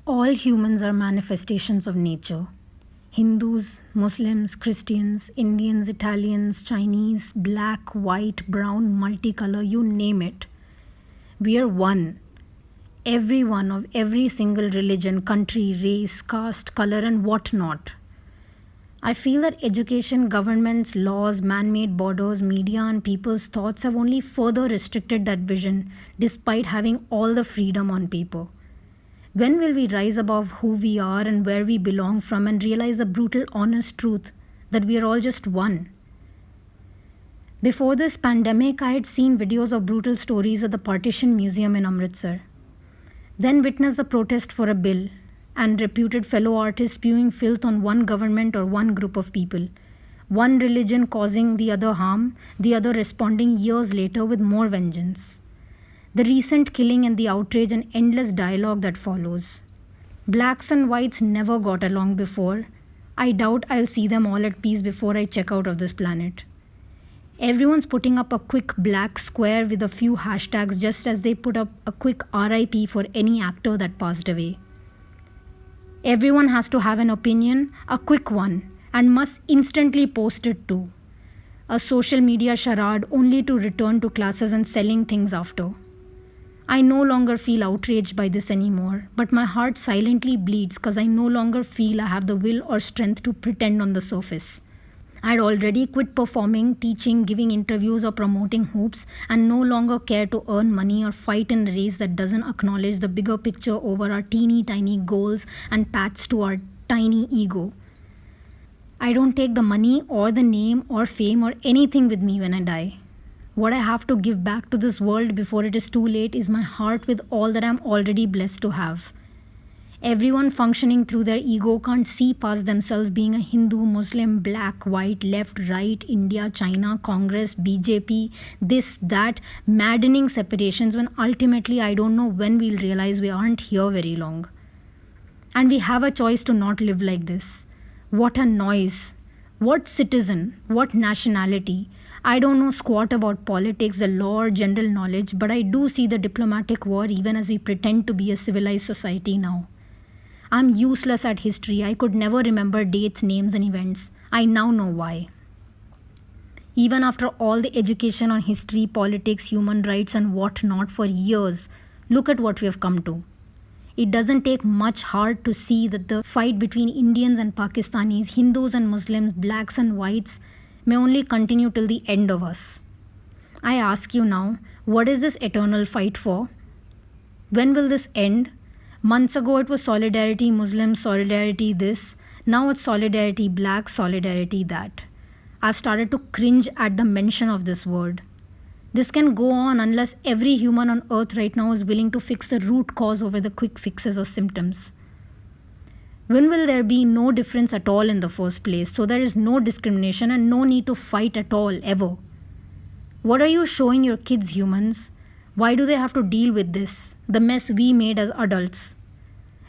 All humans are manifestations of nature. Hindus, Muslims, Christians, Indians, Italians, Chinese, black, white, brown, multicolor, you name it. We are one. Everyone of every single religion, country, race, caste, color, and whatnot. I feel that education, governments, laws, man made borders, media, and people's thoughts have only further restricted that vision despite having all the freedom on paper. When will we rise above who we are and where we belong from and realize the brutal, honest truth that we are all just one? Before this pandemic, I had seen videos of brutal stories at the Partition Museum in Amritsar. Then witnessed the protest for a bill and reputed fellow artists spewing filth on one government or one group of people. One religion causing the other harm, the other responding years later with more vengeance. The recent killing and the outrage and endless dialogue that follows. Blacks and whites never got along before. I doubt I'll see them all at peace before I check out of this planet. Everyone's putting up a quick black square with a few hashtags just as they put up a quick RIP for any actor that passed away. Everyone has to have an opinion, a quick one, and must instantly post it too. A social media charade only to return to classes and selling things after. I no longer feel outraged by this anymore, but my heart silently bleeds because I no longer feel I have the will or strength to pretend on the surface. I had already quit performing, teaching, giving interviews or promoting hoops and no longer care to earn money or fight in a race that doesn't acknowledge the bigger picture over our teeny tiny goals and paths to our tiny ego. I don't take the money or the name or fame or anything with me when I die. What I have to give back to this world before it is too late is my heart with all that I'm already blessed to have. Everyone functioning through their ego can't see past themselves being a Hindu, Muslim, black, white, left, right, India, China, Congress, BJP, this, that, maddening separations when ultimately I don't know when we'll realize we aren't here very long. And we have a choice to not live like this. What a noise. What citizen? What nationality? I don't know squat about politics, the law or general knowledge, but I do see the diplomatic war even as we pretend to be a civilized society now. I'm useless at history. I could never remember dates, names, and events. I now know why. Even after all the education on history, politics, human rights, and whatnot for years, look at what we have come to. It doesn't take much heart to see that the fight between Indians and Pakistanis, Hindus and Muslims, blacks and whites may only continue till the end of us. I ask you now, what is this eternal fight for? When will this end? Months ago it was solidarity Muslim, solidarity this. Now it's solidarity black, solidarity that. I've started to cringe at the mention of this word. This can go on unless every human on earth right now is willing to fix the root cause over the quick fixes or symptoms. When will there be no difference at all in the first place, so there is no discrimination and no need to fight at all, ever? What are you showing your kids, humans? Why do they have to deal with this, the mess we made as adults?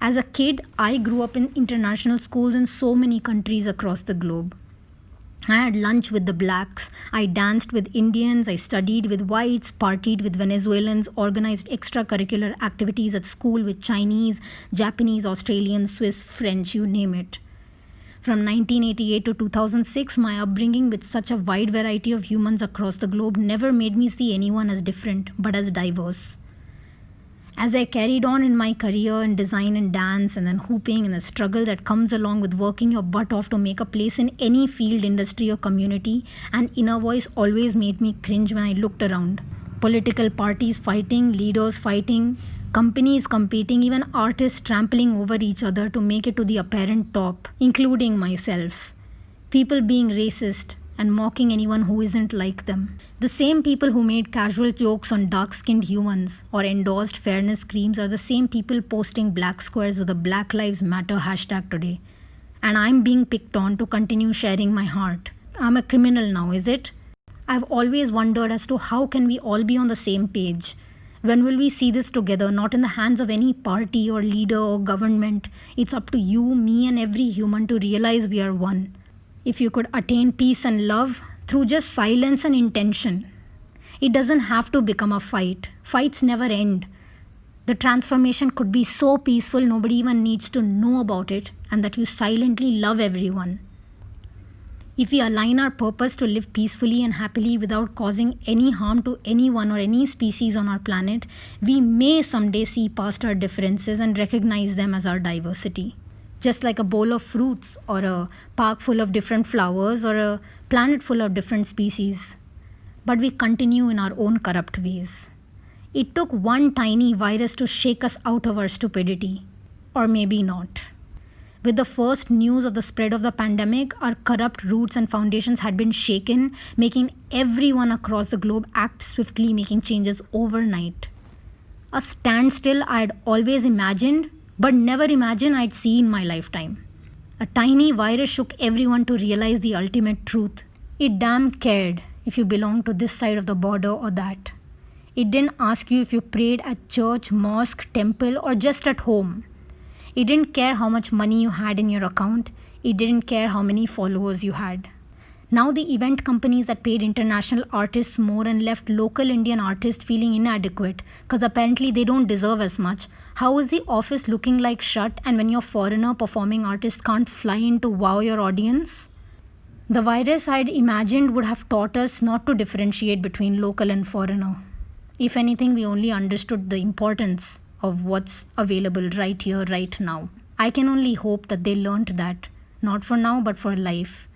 As a kid, I grew up in international schools in so many countries across the globe. I had lunch with the blacks, I danced with Indians, I studied with whites, partied with Venezuelans, organized extracurricular activities at school with Chinese, Japanese, Australian, Swiss, French, you name it. From 1988 to 2006, my upbringing with such a wide variety of humans across the globe never made me see anyone as different, but as diverse. As I carried on in my career in design and dance and then hooping and the struggle that comes along with working your butt off to make a place in any field, industry or community, an inner voice always made me cringe when I looked around. Political parties fighting, leaders fighting, companies competing, even artists trampling over each other to make it to the apparent top, including myself. People being racist and mocking anyone who isn't like them. The same people who made casual jokes on dark-skinned humans or endorsed fairness creams are the same people posting black squares with a Black Lives Matter hashtag today. And I'm being picked on to continue sharing my heart. I'm a criminal now, is it? I've always wondered as to how can we all be on the same page. When will we see this together, not in the hands of any party or leader or government? It's up to you, me and every human to realize we are one. If you could attain peace and love through just silence and intention. It doesn't have to become a fight. Fights never end. The transformation could be so peaceful nobody even needs to know about it, and that you silently love everyone. If we align our purpose to live peacefully and happily without causing any harm to anyone or any species on our planet, we may someday see past our differences and recognize them as our diversity. Just like a bowl of fruits, or a park full of different flowers, or a planet full of different species. But we continue in our own corrupt ways. It took one tiny virus to shake us out of our stupidity. Or maybe not. With the first news of the spread of the pandemic, our corrupt roots and foundations had been shaken, making everyone across the globe act swiftly, making changes overnight. A standstill I had always imagined, but never imagined I'd see in my lifetime. A tiny virus shook everyone to realize the ultimate truth. It damn cared if you belonged to this side of the border or that. It didn't ask you if you prayed at church, mosque, temple, or just at home. It didn't care how much money you had in your account. It didn't care how many followers you had. Now the event companies that paid international artists more and left local Indian artists feeling inadequate because apparently they don't deserve as much. How is the office looking like shut, and when your foreigner performing artist can't fly in to wow your audience? The virus I'd imagined would have taught us not to differentiate between local and foreigner. If anything, we only understood the importance of what's available right here, right now. I can only hope that they learned that, not for now, but for life.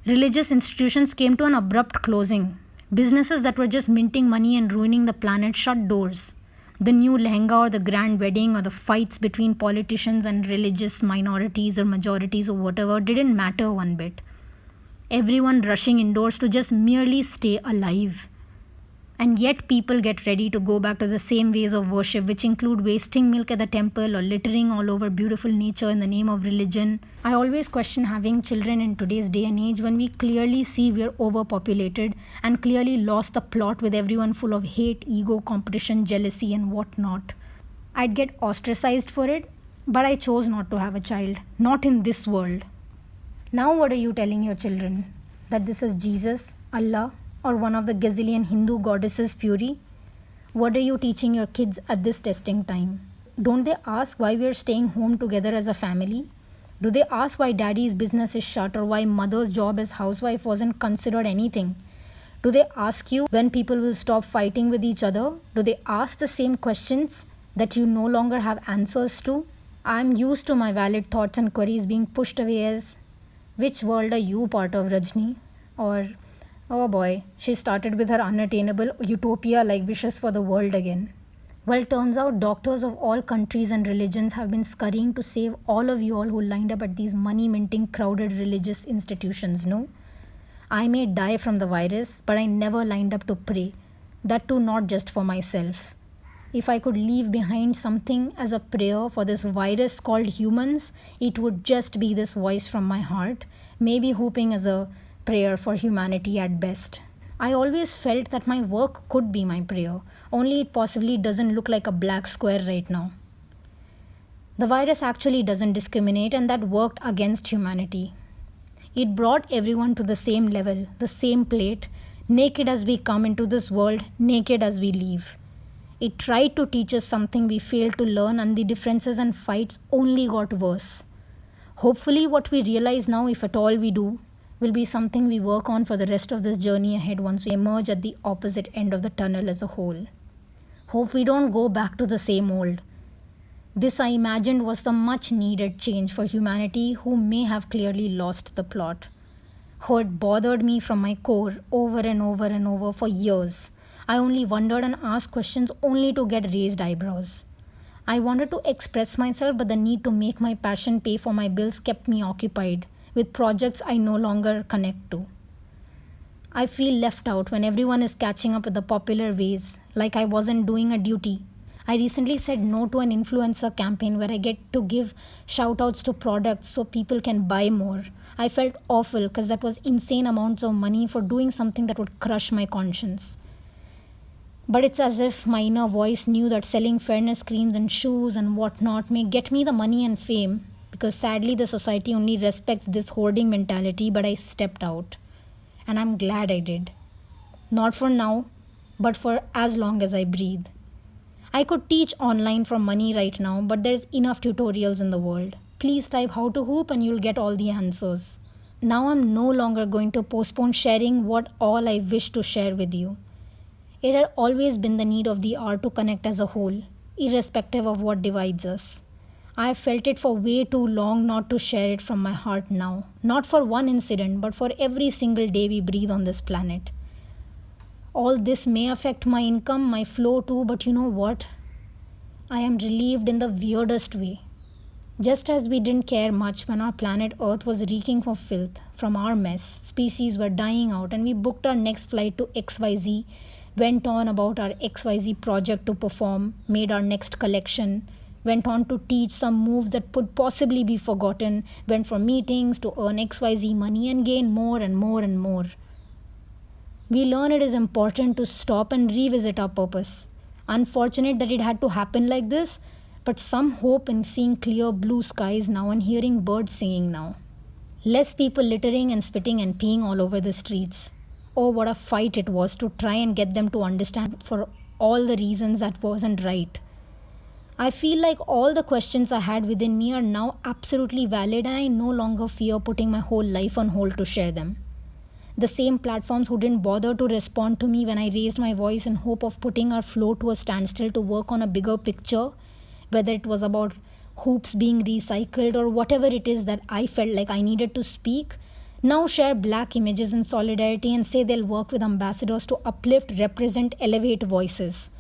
Religious institutions came to an abrupt closing. Businesses that were just minting money and ruining the planet shut doors. The new lehenga or the grand wedding or the fights between politicians and religious minorities or majorities or whatever didn't matter one bit. Everyone rushing indoors to just merely stay alive. And yet people get ready to go back to the same ways of worship, which include wasting milk at the temple or littering all over beautiful nature in the name of religion. I always question having children in today's day and age when we clearly see we're overpopulated and clearly lost the plot with everyone full of hate, ego, competition, jealousy and whatnot. I'd get ostracized for it, but I chose not to have a child. Not in this world. Now what are you telling your children? That this is Jesus, Allah, or one of the gazillion Hindu goddesses' fury? What are you teaching your kids at this testing time? Don't they ask why we are staying home together as a family? Do they ask why daddy's business is shut or why mother's job as housewife wasn't considered anything? Do they ask you when people will stop fighting with each other? Do they ask the same questions that you no longer have answers to? I'm used to my valid thoughts and queries being pushed away as, which world are you part of, Rajni? Or, oh boy, she started with her unattainable utopia like wishes for the world again. Well, turns out doctors of all countries and religions have been scurrying to save all of you all who lined up at these money-minting, crowded religious institutions, no? I may die from the virus, but I never lined up to pray. That too not just for myself. If I could leave behind something as a prayer for this virus called humans, it would just be this voice from my heart, maybe hoping as a prayer for humanity at best. I always felt that my work could be my prayer, only it possibly doesn't look like a black square right now. The virus actually doesn't discriminate, and that worked against humanity. It brought everyone to the same level, the same plate, naked as we come into this world, naked as we leave. It tried to teach us something we failed to learn, and the differences and fights only got worse. Hopefully what we realize now, if at all we do, will be something we work on for the rest of this journey ahead once we emerge at the opposite end of the tunnel as a whole. Hope we don't go back to the same old. This, I imagined, was the much needed change for humanity who may have clearly lost the plot. Oh, it bothered me from my core over and over and over for years. I only wondered and asked questions only to get raised eyebrows. I wanted to express myself, but the need to make my passion pay for my bills kept me occupied with projects I no longer connect to. I feel left out when everyone is catching up with the popular ways, like I wasn't doing a duty. I recently said no to an influencer campaign where I get to give shoutouts to products so people can buy more. I felt awful because that was insane amounts of money for doing something that would crush my conscience. But it's as if my inner voice knew that selling fairness creams and shoes and whatnot may get me the money and fame, because sadly the society only respects this hoarding mentality, but I stepped out. And I'm glad I did. Not for now, but for as long as I breathe. I could teach online for money right now, but there's enough tutorials in the world. Please type how to hoop and you'll get all the answers. Now I'm no longer going to postpone sharing what all I wish to share with you. It had always been the need of the hour to connect as a whole, irrespective of what divides us. I have felt it for way too long not to share it from my heart now. Not for one incident, but for every single day we breathe on this planet. All this may affect my income, my flow too, but you know what? I am relieved in the weirdest way. Just as we didn't care much when our planet Earth was reeking of filth from our mess, species were dying out, and we booked our next flight to XYZ, went on about our XYZ project to perform, made our next collection, went on to teach some moves that could possibly be forgotten, went for meetings to earn XYZ money and gain more and more and more. We learn it is important to stop and revisit our purpose. Unfortunate that it had to happen like this, but some hope in seeing clear blue skies now and hearing birds singing now. Less people littering and spitting and peeing all over the streets. Oh, what a fight it was to try and get them to understand for all the reasons that wasn't right. I feel like all the questions I had within me are now absolutely valid and I no longer fear putting my whole life on hold to share them. The same platforms who didn't bother to respond to me when I raised my voice in hope of putting our flow to a standstill to work on a bigger picture, whether it was about hoops being recycled or whatever it is that I felt like I needed to speak, now share black images in solidarity and say they'll work with ambassadors to uplift, represent, elevate voices.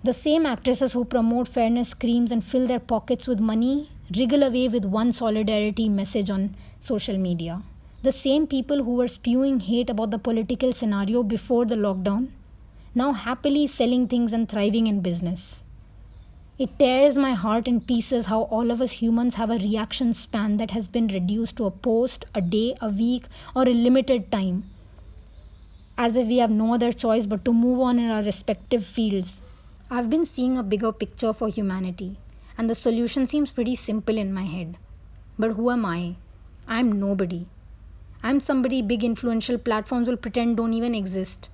The same actresses who promote fairness screams and fill their pockets with money wriggle away with one solidarity message on social media. The same people who were spewing hate about the political scenario before the lockdown, now happily selling things and thriving in business. It tears my heart in pieces how all of us humans have a reaction span that has been reduced to a post, a day, a week, or a limited time. As if we have no other choice but to move on in our respective fields. I've been seeing a bigger picture for humanity, and the solution seems pretty simple in my head. But who am I? I'm nobody. I'm somebody big influential platforms will pretend don't even exist.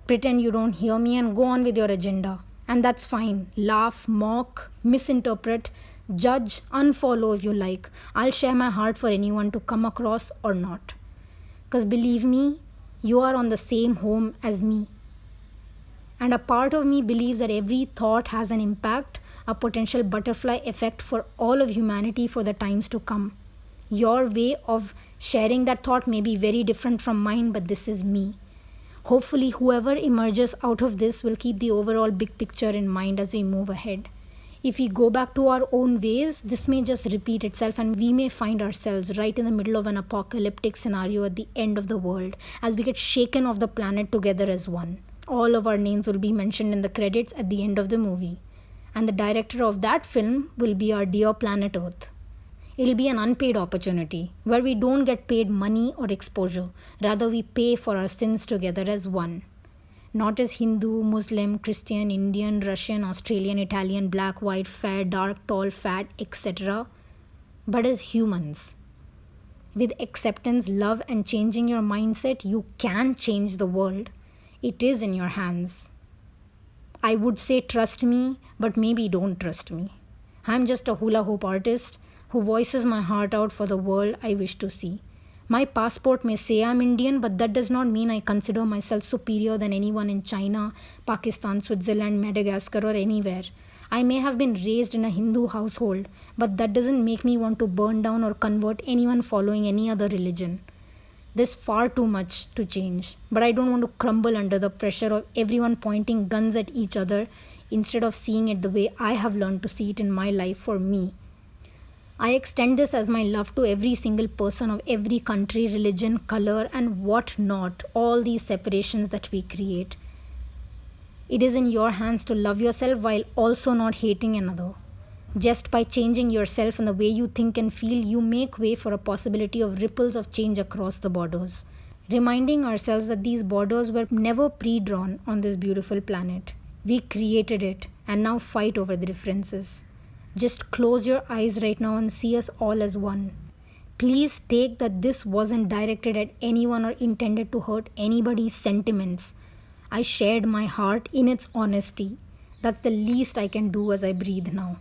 Pretend you don't hear me and go on with your agenda. And that's fine. Laugh, mock, misinterpret, judge, unfollow if you like. I'll share my heart for anyone to come across or not. Because believe me, you are on the same home as me. And a part of me believes that every thought has an impact, a potential butterfly effect for all of humanity for the times to come. Your way of sharing that thought may be very different from mine, but this is me. Hopefully, whoever emerges out of this will keep the overall big picture in mind as we move ahead. If we go back to our own ways, this may just repeat itself and we may find ourselves right in the middle of an apocalyptic scenario at the end of the world as we get shaken off the planet together as one. All of our names will be mentioned in the credits at the end of the movie. And the director of that film will be our dear planet Earth. It'll be an unpaid opportunity where we don't get paid money or exposure. Rather, we pay for our sins together as one. Not as Hindu, Muslim, Christian, Indian, Russian, Australian, Italian, black, white, fair, dark, tall, fat, etc. But as humans. With acceptance, love, and changing your mindset, you can change the world. It is in your hands. I would say trust me, but maybe don't trust me. I'm just a hula hoop artist who voices my heart out for the world I wish to see. My passport may say I'm Indian, but that does not mean I consider myself superior than anyone in China, Pakistan, Switzerland, Madagascar, or anywhere. I may have been raised in a Hindu household, but that doesn't make me want to burn down or convert anyone following any other religion. There's far too much to change, but I don't want to crumble under the pressure of everyone pointing guns at each other instead of seeing it the way I have learned to see it in my life for me. I extend this as my love to every single person of every country, religion, color, and what not, all these separations that we create. It is in your hands to love yourself while also not hating another. Just by changing yourself and the way you think and feel, you make way for a possibility of ripples of change across the borders. Reminding ourselves that these borders were never pre-drawn on this beautiful planet. We created it and now fight over the differences. Just close your eyes right now and see us all as one. Please take that this wasn't directed at anyone or intended to hurt anybody's sentiments. I shared my heart in its honesty. That's the least I can do as I breathe now.